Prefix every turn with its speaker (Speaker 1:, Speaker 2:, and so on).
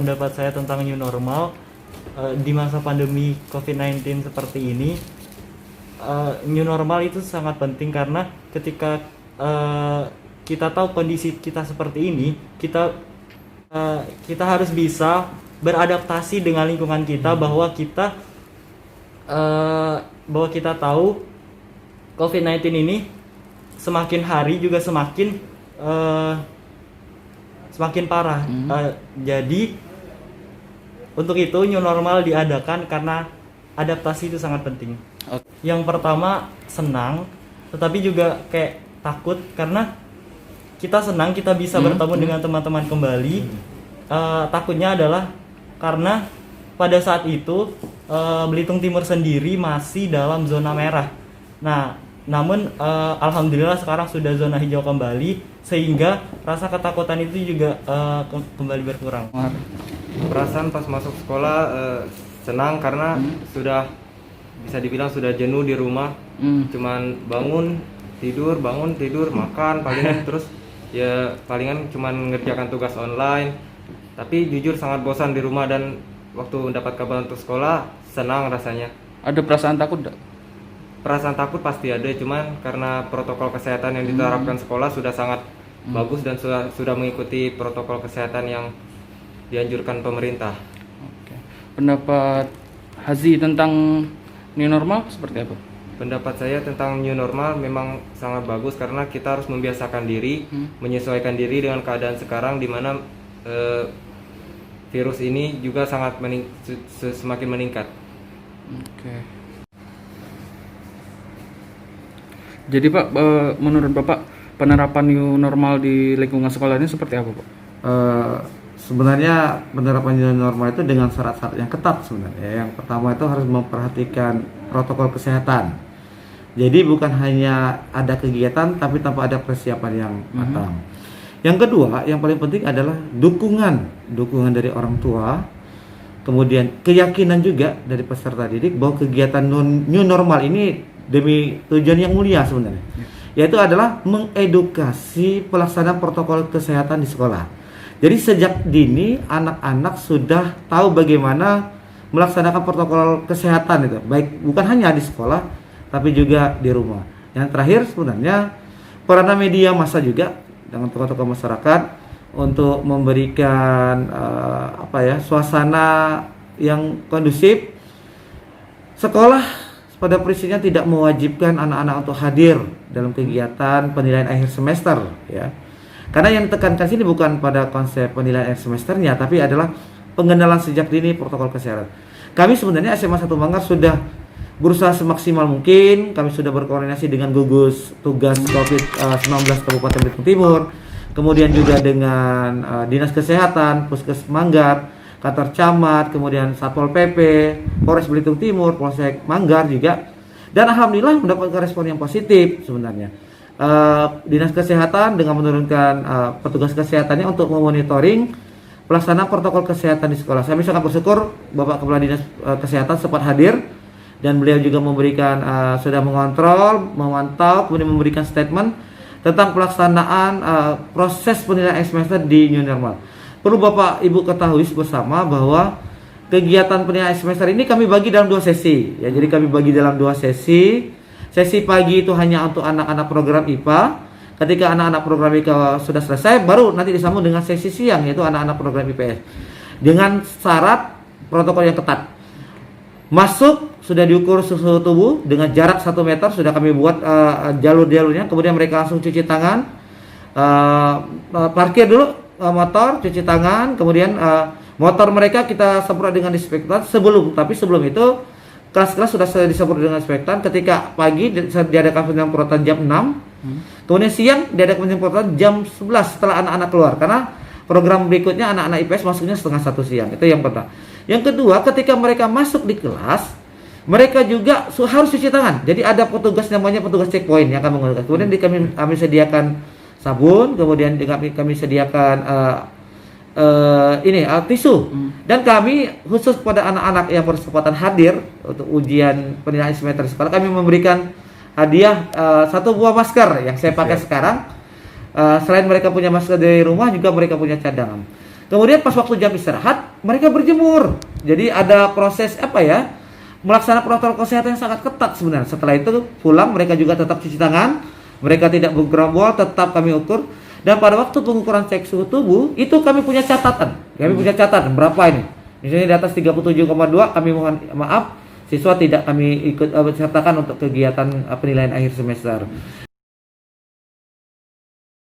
Speaker 1: pendapat saya tentang new normal di masa pandemi COVID-19 seperti ini. New normal itu sangat penting karena ketika kita tahu kondisi kita seperti ini, kita harus bisa beradaptasi dengan lingkungan kita, bahwa kita tahu COVID-19 ini semakin hari juga semakin parah. Jadi untuk itu new normal diadakan karena adaptasi itu sangat penting. Yang pertama senang, tetapi juga kayak takut karena kita senang kita bisa bertemu dengan teman-teman kembali. Takutnya adalah karena pada saat itu Belitung Timur sendiri masih dalam zona merah. Nah, namun alhamdulillah sekarang sudah zona hijau kembali, sehingga rasa ketakutan itu juga kembali berkurang.
Speaker 2: Perasaan pas masuk sekolah senang karena sudah bisa dibilang sudah jenuh di rumah. Cuman bangun tidur makan palingan terus ya palingan cuman ngerjakan tugas online. Tapi jujur sangat bosan di rumah, dan waktu mendapat kabar untuk sekolah senang rasanya.
Speaker 3: Ada perasaan takut enggak?
Speaker 2: Perasaan takut pasti ada, cuman karena protokol kesehatan yang diterapkan sekolah sudah sangat bagus dan sudah mengikuti protokol kesehatan yang dianjurkan pemerintah.
Speaker 3: Oke. Pendapat Hazi tentang new normal seperti apa?
Speaker 2: Pendapat saya tentang new normal memang sangat bagus karena kita harus membiasakan diri, menyesuaikan diri dengan keadaan sekarang, di mana virus ini juga sangat semakin meningkat.
Speaker 3: Oke. Jadi Pak, menurut Bapak penerapan new normal di lingkungan sekolah ini seperti apa Pak?
Speaker 4: Sebenarnya penerapan new normal itu dengan syarat-syarat yang ketat sebenarnya. Yang pertama itu harus memperhatikan protokol kesehatan. Jadi bukan hanya ada kegiatan tapi tanpa ada persiapan yang matang. Yang kedua, yang paling penting adalah dukungan dari orang tua, kemudian keyakinan juga dari peserta didik bahwa kegiatan new normal ini demi tujuan yang mulia sebenarnya, yaitu adalah mengedukasi pelaksanaan protokol kesehatan di sekolah. Jadi sejak dini anak-anak sudah tahu bagaimana melaksanakan protokol kesehatan itu, baik bukan hanya di sekolah tapi juga di rumah. Yang terakhir sebenarnya peranan media massa juga dengan tokoh-tokoh masyarakat untuk memberikan suasana yang kondusif. Sekolah pada prinsipnya tidak mewajibkan anak-anak untuk hadir dalam kegiatan penilaian akhir semester, ya. Karena yang ditekankan sini bukan pada konsep penilaian akhir semesternya, tapi adalah pengenalan sejak dini protokol kesehatan. Kami sebenarnya SMA 1 Manggar sudah berusaha semaksimal mungkin. Kami sudah berkoordinasi dengan gugus tugas COVID-19 Kabupaten Belitung Timur, kemudian juga dengan Dinas Kesehatan, Puskes Manggar, Kantor Camat, kemudian Satpol PP, Polres Belitung Timur, Polsek Manggar juga. Dan alhamdulillah mendapatkan respon yang positif sebenarnya. Dinas Kesehatan dengan menurunkan petugas kesehatannya untuk memonitoring pelaksanaan protokol kesehatan di sekolah. Saya sangat bersyukur Bapak Kepala Dinas Kesehatan sempat hadir, dan beliau juga memberikan sudah mengontrol, memantau, kemudian memberikan statement tentang pelaksanaan proses penilaian semester di new normal. Perlu Bapak Ibu ketahui bersama bahwa kegiatan penilaian semester ini kami bagi dalam 2 sesi. Ya, jadi kami bagi dalam 2 sesi. Sesi pagi itu hanya untuk anak-anak program IPA. Ketika anak-anak program IPA sudah selesai, baru nanti disambung dengan sesi siang, yaitu anak-anak program IPS. Dengan syarat protokol yang ketat. Masuk sudah diukur suhu tubuh dengan jarak 1 meter, sudah kami buat jalur-jalurnya. Kemudian mereka langsung cuci tangan, parkir dulu motor, cuci tangan. Kemudian motor mereka kita semprot dengan disinfektan sebelum itu kelas-kelas sudah disemprot dengan disinfektan. Ketika pagi diadakan penyemprotan jam 6, kemudian siang diadakan penyemprotan jam 11 setelah anak-anak keluar, karena program berikutnya anak-anak IPS masuknya setengah 1 siang. Itu yang pertama. Yang kedua, ketika mereka masuk di kelas, mereka juga harus cuci tangan. Jadi ada petugas namanya petugas checkpoint yang akan menggunakan. Kemudian kami sediakan sabun, kemudian kami sediakan tisu. Dan kami khusus kepada anak-anak yang berkesempatan hadir untuk ujian penilaian semester sekolah, kami memberikan hadiah 1 buah masker yang saya pakai sekarang. Selain mereka punya masker dari rumah, juga mereka punya cadangan. Kemudian pas waktu jam istirahat, mereka berjemur. Jadi ada proses melaksanakan protokol kesehatan yang sangat ketat sebenarnya. Setelah itu pulang mereka juga tetap cuci tangan, mereka tidak bergerombol, tetap kami ukur. Dan pada waktu pengukuran cek suhu tubuh itu kami punya catatan. Kami punya catatan berapa ini. Misalnya di atas 37,2 kami mohon maaf, siswa tidak kami ikut sertakan untuk kegiatan penilaian akhir semester.